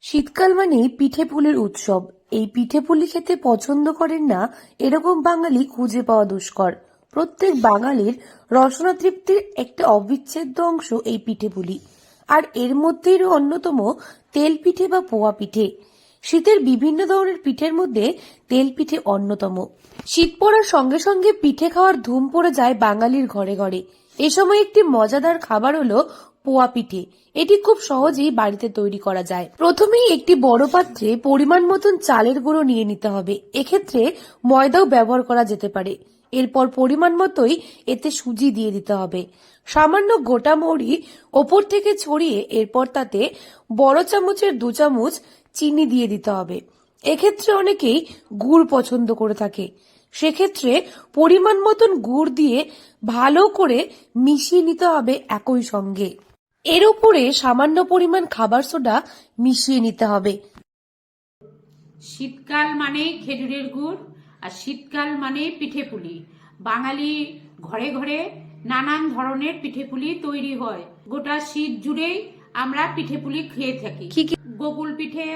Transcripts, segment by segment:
শীতকাল মানেই পিঠে পুলির উৎসব। এই পিঠে পুলি খেতে পছন্দ করেন না এরকম বাঙালি খুঁজে পাওয়া দুষ্কর। প্রত্যেক বাঙালির রসনা তৃপ্তির একটা অবিচ্ছেদ্য অংশ এই পিঠে পুলি। আর এর মধ্যেই অন্যতম তেল পিঠে বা পোয়া পিঠে। শীতের বিভিন্ন ধরনের পিঠের মধ্যে তেল পিঠে অন্যতম। শীত পড়ার সঙ্গে সঙ্গে পিঠে খাওয়ার ধুম পড়ে যায় বাঙালির ঘরে ঘরে। এ সময় একটি মজাদার খাবার হলো পোয়া পিঠে। এটি খুব সহজেই বাড়িতে তৈরি করা যায়। প্রথমেই একটি বড় পাত্রে পরিমাণ মতন চালের গুঁড়ো নিয়ে নিতে হবে। এক্ষেত্রে ময়দাও ব্যবহার করা যেতে পারে। এরপর পরিমাণ মতোই এতে সুজি দিয়ে দিতে হবে। সামান্য গোটা মৌরি ওপর থেকে ছড়িয়ে এরপর তাতে বড় চামচের 2 চামচ চিনি দিয়ে দিতে হবে। এক্ষেত্রে অনেকেই গুড় পছন্দ করে থাকে, সেক্ষেত্রে পরিমাণ মতন গুড় দিয়ে ভালো করে মিশিয়ে নিতে হবে একই সঙ্গে। এর উপরে সামান্য পরিমাণ খাবার সোডা মিশিয়ে নিতে হবে। শীতকাল মানে খেজুরের গুড় আর শীতকাল মানে পিঠে পুলি। বাঙালি ঘরে ঘরে নানান ধরনের পিঠে পুলি তৈরি হয়। গোটা শীত জুড়েই আমরা পিঠে পুলি খেয়ে থাকি। গোকুল পিঠে,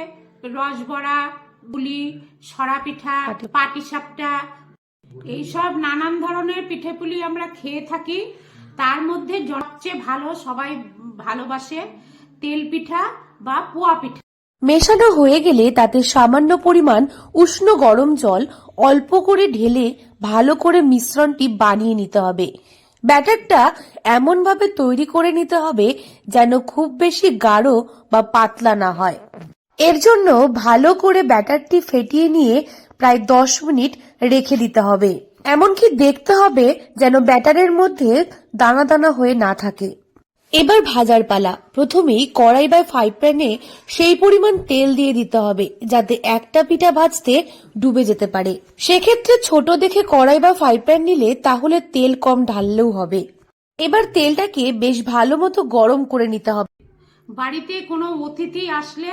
রসবড়া, পুলি, সরা পিঠা, পাটিসাপটা, এইসব নানান ধরনের পিঠে পুলি আমরা খেয়ে থাকি। তার মধ্যে সবচেয়ে ভালো সবাই ভালোবাসে তেল পিঠা বা পোয়া পিঠা। মেশানো হয়ে গেলে তাতে সামান্য পরিমাণ উষ্ণ গরম জল অল্প করে ঢেলে ভালো করে মিশ্রণটি বানিয়ে নিতে হবে। ব্যাটারটা এমন ভাবে তৈরি করে নিতে হবে যেন খুব বেশি গাঢ় বা পাতলা না হয়। এর জন্য ভালো করে ব্যাটারটি ফেটিয়ে নিয়ে প্রায় 10 মিনিট রেখে দিতে হবে। এমনকি দেখতে হবে যেন ব্যাটারের মধ্যে দানা দানা হয়ে না থাকে। এবার ভাজার পালা। প্রথমেই কড়াই বা ফ্রাই প্যানে সেই পরিমাণ তেল দিয়ে দিতে হবে যাতে একটা পিঠা ভাজতে ডুবে যেতে পারে। সেক্ষেত্রে ছোট দেখে কড়াই বা ফ্রাই প্যান নিলে তাহলে তেল কম ঢাললেও হবে। এবার তেলটাকে বেশ ভালো মতো গরম করে নিতে হবে। বাড়িতে কোনো অতিথি আসলে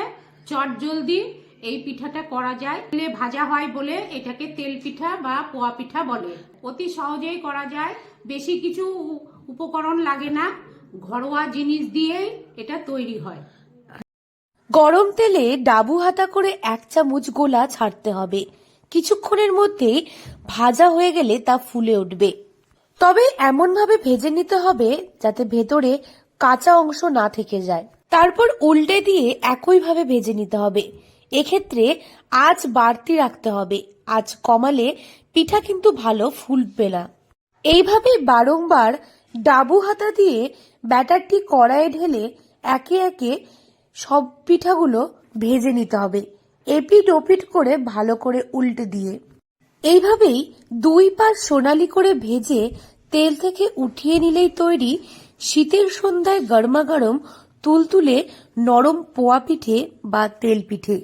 চটজলদি এই পিঠাটা করা যায়। তেলে ভাজা হয় বলে এটাকে তেল পিঠা বা পোয়া পিঠা বলে। অতি সহজেই করা যায়, বেশি কিছু উপকরণ লাগে না, ঘরোয়া জিনিস দিয়েই এটা তৈরি হয়। গরম তেলে ডাবু হাতা করে 1 চামচ গোলা ছাড়তে হবে। কিছুক্ষণের মধ্যে ভাজা হয়ে গেলে তা ফুলে উঠবে। তবে এমন ভাবে ভেজে নিতে হবে যাতে ভেতরে কাঁচা অংশ না থেকে যায়। তারপর উল্টে দিয়ে একইভাবে ভেজে নিতে হবে। এক্ষেত্রে আঁচ বাড়তি রাখতে হবে। আঁচ কমালে পিঠা কিন্তু ভালো ফুলবে না। এইভাবে বারংবার ডাবু হাতা দিয়ে ব্যাটারটি কড়াইয়ে ঢেলে একে একে সব পিঠাগুলো ভেজে নিতে হবে, এপিট ওপিট করে ভালো করে উল্টে দিয়ে। এইভাবেই 2 পাশ সোনালি করে ভেজে তেল থেকে উঠিয়ে নিলেই তৈরি শীতের সন্ধ্যায় গরমাগরম তুলতুলে নরম পোয়া পিঠে বা তেল পিঠে।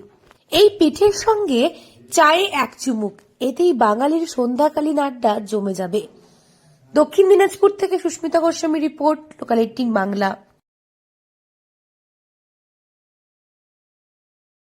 এই পিঠের সঙ্গে চায়ে 1 চুমুক, এতেই বাঙালির সন্ধ্যাকালীন আড্ডা জমে যাবে। দক্ষিণ দিনাজপুর থেকে সুস্মিতা গোস্বামী রিপোর্ট, লোকাল 18 বাংলা।